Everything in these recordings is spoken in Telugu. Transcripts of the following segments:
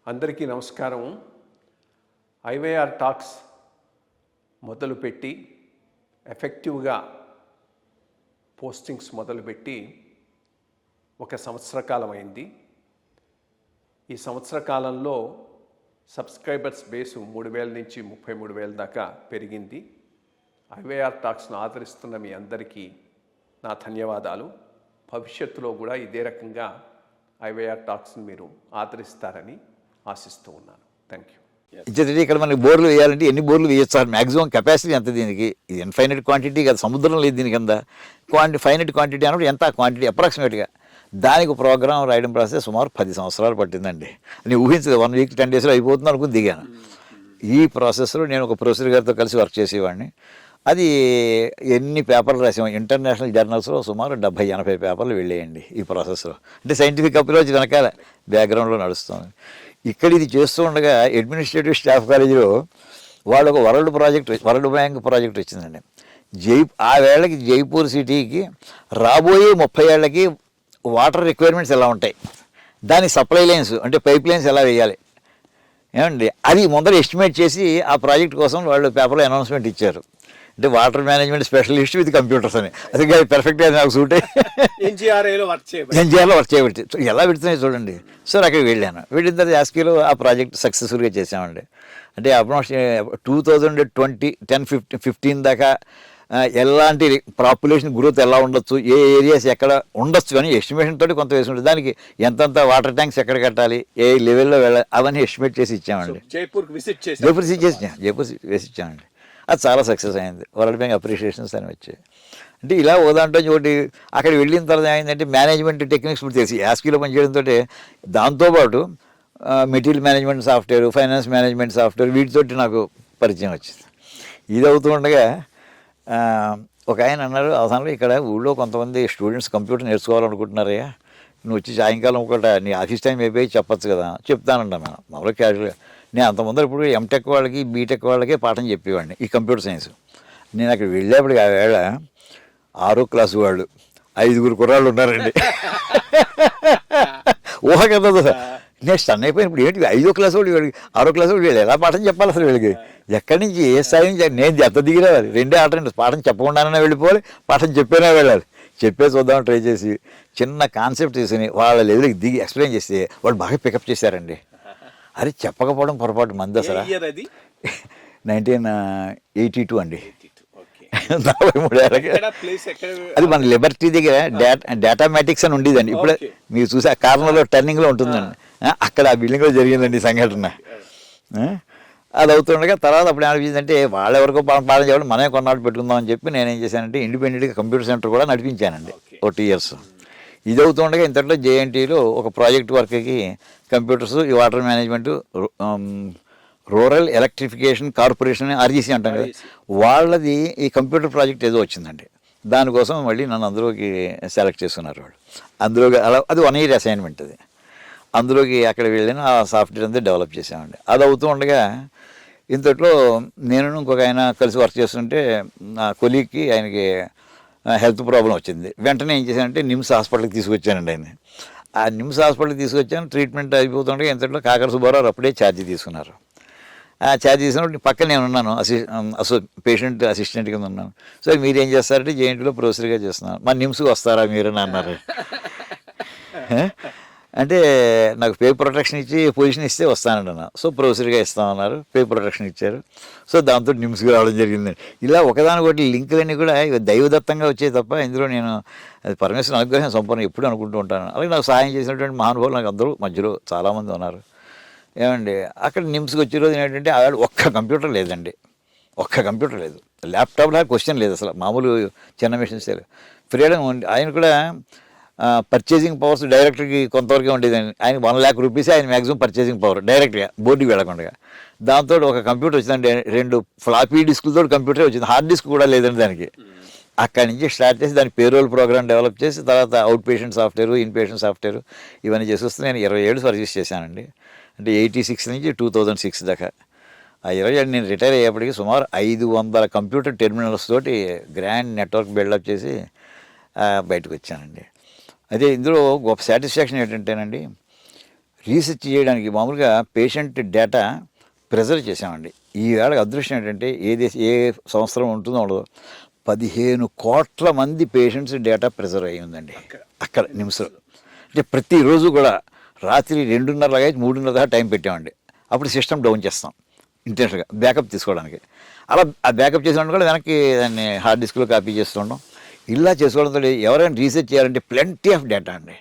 అందరికీ నమస్కారం. ఐవైఆర్ టాక్స్ మొదలుపెట్టి ఎఫెక్టివ్గా పోస్టింగ్స్ మొదలుపెట్టి ఒక సంవత్సర కాలం అయింది. ఈ సంవత్సర కాలంలో సబ్స్క్రైబర్స్ బేసు 3,000 నుంచి 33,000 దాకా పెరిగింది. ఐవైఆర్ టాక్స్ను ఆదరిస్తున్న మీ అందరికీ నా ధన్యవాదాలు. భవిష్యత్తులో కూడా ఇదే రకంగా ఐవైఆర్ టాక్స్ని మీరు ఆదరిస్తారని ఆశిస్తూ ఉన్నాను. Thank you. ఇచ్చేది ఇక్కడ మనకి బోర్లు వేయాలంటే ఎన్ని బోర్లు వేయచ్చు సార్? మ్యాక్సిమం కెపాసిటీ ఎంత దీనికి? ఇది ఇన్ఫైనైట్ క్వాంటిటీ కదా, సముద్రం లేదు దీని కింద. ఫైనైట్ క్వాంటిటీ అన్నప్పుడు ఎంత క్వాంటిటీ అప్రాక్సిమేట్గా దానికి ప్రోగ్రామ్ రాయడం ప్రాసెస్ సుమారు 10 సంవత్సరాలు పట్టిందండి. నేను ఊహించదు 1 వీక్ 10 డేస్లో అయిపోతుంది అనుకుని దిగాను. ఈ ప్రాసెస్లో నేను ఒక ప్రొఫెసర్ గారితో కలిసి వర్క్ చేసేవాడిని. అది ఎన్ని పేపర్లు రాసాము, ఇంటర్నేషనల్ జర్నల్స్లో సుమారు 70-80 పేపర్లు వెళ్ళేయండి ఈ ప్రాసెస్లో. అంటే సైంటిఫిక్ అప్రోచ్ వెనకాల బ్యాక్గ్రౌండ్లో నడుస్తుంది. ఇక్కడ ఇది చేస్తూ ఉండగా అడ్మినిస్ట్రేటివ్ స్టాఫ్ కాలేజీలో వాళ్ళు ఒక వరల్డ్ బ్యాంక్ ప్రాజెక్ట్ వచ్చిందండి. ఆ వేళకి జైపూర్ సిటీకి రాబోయే 30 ఏళ్ళకి వాటర్ రిక్వైర్మెంట్స్ ఎలా ఉంటాయి, దాని సప్లై లైన్స్ అంటే పైప్ లైన్స్ ఎలా వేయాలి ఏమండి, అది ముందర ఎస్టిమేట్ చేసి ఆ ప్రాజెక్ట్ కోసం వాళ్ళు పేపర్లో అనౌన్స్మెంట్ ఇచ్చారు. అంటే water management specialist with computers అని. అది పర్ఫెక్ట్గా నాకు సూట్ అయ్యి ఎన్జిఆర్లో వర్క్ చేయబట్టి ఎలా పెడుతున్నాయి చూడండి. సో అక్కడికి వెళ్ళాను. వెళ్ళిన తర్వాత యాస్కీలో ఆ ప్రాజెక్ట్ సక్సెస్ఫుల్గా చేసామండి. అంటే ఆల్మోస్ట్ 2010-15 దాకా ఎలాంటి పాపులేషన్ గ్రోత్ ఎలా ఉండొచ్చు, ఏ ఏరియాస్ ఎక్కడ ఉండొచ్చు అని ఎస్టిమేషన్ తోటి కొంత వేసి ఉంటుంది. దానికి ఎంతంత వాటర్ ట్యాంక్స్ ఎక్కడ కట్టాలి, ఏ లెవెల్లో వెళ్ళాలి, అవన్నీ ఎస్టిమేట్ చేసి ఇచ్చామండి. జైపూర్ వేసి ఇచ్చామండి. అది చాలా సక్సెస్ అయింది. వరల్డ్ బ్యాంక్ అప్రిషియేషన్స్ అని వచ్చాయి. అంటే ఇలా ఓ దాంట్లో ఒకటి అక్కడ వెళ్ళిన తర్వాత ఏంటంటే మేనేజ్మెంట్ టెక్నిక్స్ కూడా తెలిసి యాస్కీలో పనిచేయడంతో దాంతోపాటు material management software, finance management software వీటితోటి నాకు పరిచయం వచ్చింది. ఇది అవుతూ ఉండగా ఒక ఆయన అన్నారు, అవసరంలో ఇక్కడ ఊళ్ళో కొంతమంది స్టూడెంట్స్ కంప్యూటర్ నేర్చుకోవాలనుకుంటున్నారయ్యా, నువ్వు వచ్చి సాయంకాలం ఒకటి నీ ఆఫీస్ టైం అయిపోయి చెప్పచ్చు కదా. చెప్తానంట మేము మామూలుగా క్యాజువల్గా. నేను అంత ముందర ఇప్పుడు ఎంటెక్ వాళ్ళకి బీటెక్ వాళ్ళకే పాఠం చెప్పేవాడిని ఈ కంప్యూటర్ సైన్స్. నేను అక్కడ వెళ్ళేప్పటికి ఆ వేళ 6వ క్లాసు వాళ్ళు 5 కుర్రాళ్ళు ఉన్నారండి. ఊహ కదా సార్. నేను స్టన్ అయిపోయిన. ఇప్పుడు ఏంటి 5వ క్లాసు వాళ్ళు వీళ్ళకి 6వ క్లాసు వాళ్ళు వీళ్ళు ఎలా పాఠం చెప్పాలి అసలు? వీళ్ళకి ఎక్కడి నుంచి ఏ స్థాయి నుంచి నేను ఎంత దిగిరావాలి? 2 ఆటండి. పాఠం చెప్పకుండానే వెళ్ళిపోవాలి, పాఠం చెప్పేనే వెళ్ళాలి. చెప్పే చూద్దామని ట్రై చేసి చిన్న కాన్సెప్ట్ తీసుకుని వాళ్ళ లెవెల్కి దిగి ఎక్స్ప్లెయిన్ చేస్తే వాళ్ళు బాగా పికప్ చేశారండి. అరే చెప్పకపోవడం పొరపాటు మంది అసలు. 1982 అండి. 43 ఏళ్ళకి. అది మన లిబర్టీ దగ్గర డేటామాటిక్స్ అని ఉండేదండి. ఇప్పుడే మీరు చూసి ఆ కార్నర్లో టర్నింగ్లో ఉంటుందండి. అక్కడ ఆ బిల్డింగ్లో జరిగిందండి సంఘటన. అది అవుతుండగా తర్వాత అప్పుడు ఏమనిపించిందంటే వాళ్ళెవరికో పాఠం చెప్పడం మనమే కొన్నాళ్ళు పెట్టుకుందాం అని చెప్పి నేనేం చేశానంటే ఇండిపెండెంట్గా కంప్యూటర్ సెంటర్ కూడా నడిపించానండి ఒక 2 years. ఇది అవుతుండగా ఇంతట్లో జేఎన్టీలో ఒక ప్రాజెక్ట్ వర్క్కి కంప్యూటర్స్, ఈ water management, rural electrification corporation RGC అంటాం కదా, వాళ్ళది ఈ కంప్యూటర్ ప్రాజెక్ట్ ఏదో వచ్చిందండి. దానికోసం మళ్ళీ నన్ను అందులోకి సెలెక్ట్ చేసుకున్నారు వాళ్ళు. అందులోకి అలా అది 1 year అసైన్మెంట్. అది అందులోకి అక్కడ వెళ్ళిన ఆ సాఫ్ట్వేర్ అంతా డెవలప్ చేసామండి. అది అవుతూ ఉండగా ఇంతట్లో నేను ఇంకొక ఆయన కలిసి వర్క్ చేస్తుంటే నా కొలీగ్కి ఆయనకి హెల్త్ ప్రాబ్లం వచ్చింది. వెంటనే ఏం చేశానంటే నిమ్స్ హాస్పిటల్కి తీసుకొచ్చానండి ఆయన. ఆ నిమ్స్ హాస్పిటల్కి తీసుకొచ్చాను. ట్రీట్మెంట్ అయిపోతుండగా ఇంతట్లో కాకర సుబ్బారావు అప్పుడే ఛార్జీ తీసుకున్నారు. ఆ ఛార్జ్ తీసుకున్నప్పుడు పక్కన నేను ఉన్నాను, పేషెంట్ అసిస్టెంట్ కింద ఉన్నాను. సో మీరేం చేస్తారంటే జేఎన్టీలో ప్రొఫెసర్గా చేస్తున్నాను, మరి నిమ్స్కి వస్తారా మీరు అని అన్నారు. అంటే నాకు పే ప్రొటెక్షన్ ఇచ్చి పొజిషన్ ఇస్తే వస్తానండి. సో ప్రొఫెసర్గా ఇస్తామన్నారు, పే ప్రొటెక్షన్ ఇచ్చారు. సో దాంతో నిమ్స్కి రావడం జరిగిందండి. ఇలా ఒకదానికొకటి లింకులన్నీ కూడా దైవదత్తంగా వచ్చాయి తప్ప ఇందులో నేను అది పరమేశ్వరుని అనుగ్రహం సంపూర్ణ ఎప్పుడు అనుకుంటూ ఉంటాను. అలాగే నాకు సహాయం చేసినటువంటి మహానుభావులు నాకు అందరూ మధ్యలో చాలామంది ఉన్నారు. ఏమండి అక్కడ నిమ్స్కి వచ్చే రోజు ఏంటంటే ఆవిడ ఒక్క కంప్యూటర్ లేదండి, ఒక్క కంప్యూటర్ లేదు, ల్యాప్టాప్లో క్వశ్చన్ లేదు అసలు, మామూలు చిన్న మిషన్స్ లేదు, ఫ్రీడమ్ ఉంది. ఆయన కూడా పర్చేసింగ్ పవర్స్ డైరెక్టర్కి కొంతవరకే ఉండేదండి. ఆయనకి 1 lakh rupees ఆయన మ్యాక్సిమం పర్చేసింగ్ పవర్ డైరెక్ట్గా బోర్డుకి వెళ్ళకుండా. దాంతో ఒక కంప్యూటర్ వచ్చిందండి, 2 ఫ్లాపీ డిస్కులతో కంప్యూటర్ వచ్చింది, హార్డ్ డిస్క్ కూడా లేదండి దానికి. అక్కడి నుంచి స్టార్ట్ చేసి దాని పేరోల్ ప్రోగ్రామ్ డెవలప్ చేసి తర్వాత out patient software, in patient software ఇవన్నీ చేసి వస్తే నేను 20 ఏళ్ళు సర్వీస్ చేశానండి. అంటే 86 నుంచి 2006 దాకా. ఆ 20 ఏళ్ళు నేను రిటైర్ అయ్యేప్పటికి సుమారు 500 కంప్యూటర్ టెర్మినల్స్ తోటి గ్రాండ్ నెట్వర్క్ బిల్డప్ చేసి బయటకు వచ్చానండి. అదే ఇందులో గొప్ప సాటిస్ఫాక్షన్ ఏంటంటేనండి, రీసెర్చ్ చేయడానికి మామూలుగా పేషెంట్ డేటా ప్రిజర్వ్ చేసామండి. ఈ వేళ అదృష్టం ఏంటంటే ఏ సంవత్సరం ఉంటుందో ఉండదో 15 కోట్ల మంది పేషెంట్స్ డేటా ప్రిజర్వ్ అయ్యి ఉందండి అక్కడ నిమ్స్లో. అంటే ప్రతిరోజు కూడా రాత్రి 2:30 3:30 దాకా టైం పెట్టామండి. అప్పుడు సిస్టమ్ డౌన్ చేస్తాం ఇంటెన్షన్గా బ్యాకప్ తీసుకోవడానికి. అలా ఆ బ్యాకప్ చేసేవాడిని కూడా వెనక్కి దాన్ని హార్డ్ డిస్క్లో కాపీ చేస్తుంటాం. ఇలా చేసుకోవడంతో ఎవరైనా రీసెర్చ్ చేయాలంటే ప్లెంటీ ఆఫ్ డేటా అండి.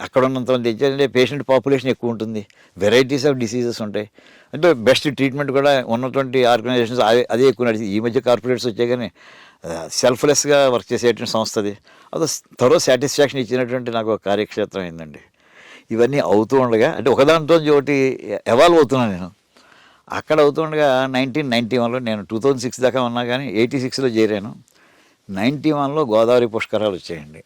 అక్కడ ఉన్నంత తెచ్చారంటే పేషెంట్ పాపులేషన్ ఎక్కువ ఉంటుంది, వెరైటీస్ ఆఫ్ డిసీజెస్ ఉంటాయి. అంటే బెస్ట్ ట్రీట్మెంట్ కూడా ఉన్నటువంటి ఆర్గనైజేషన్స్ అదే ఎక్కువ నడిచింది. ఈ మధ్య కార్పొరేట్స్ వచ్చాయి కానీ సెల్ఫ్లెస్గా వర్క్ చేసేటువంటి సంస్థ అది. అదో త్వరో సాటిస్ఫాక్షన్ ఇచ్చినటువంటి నాకు ఒక కార్యక్షేత్రం అయిందండి. ఇవన్నీ అవుతూ ఉండగా అంటే ఒకదాంతో ఒకటి ఎవాల్వ్ అవుతున్నాను నేను. అక్కడ అవుతుండగా 1991లో నేను 2006 దాకా ఉన్నా కానీ 86లో చేరాను. 91లో గోదావరి పుష్కరాలు వచ్చాయండి.